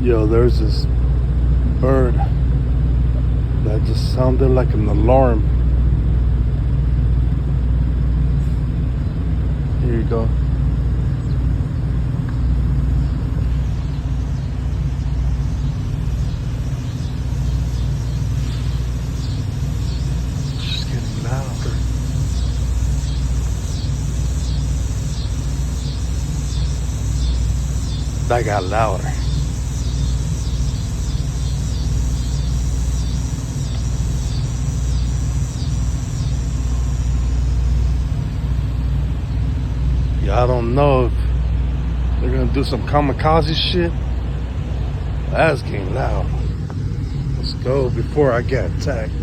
Yo, there's this bird that just sounded like an alarm. Here you go. It's getting louder. That got louder. Yeah, I don't know if they're gonna do some kamikaze shit. That's getting loud. Let's go before I get attacked.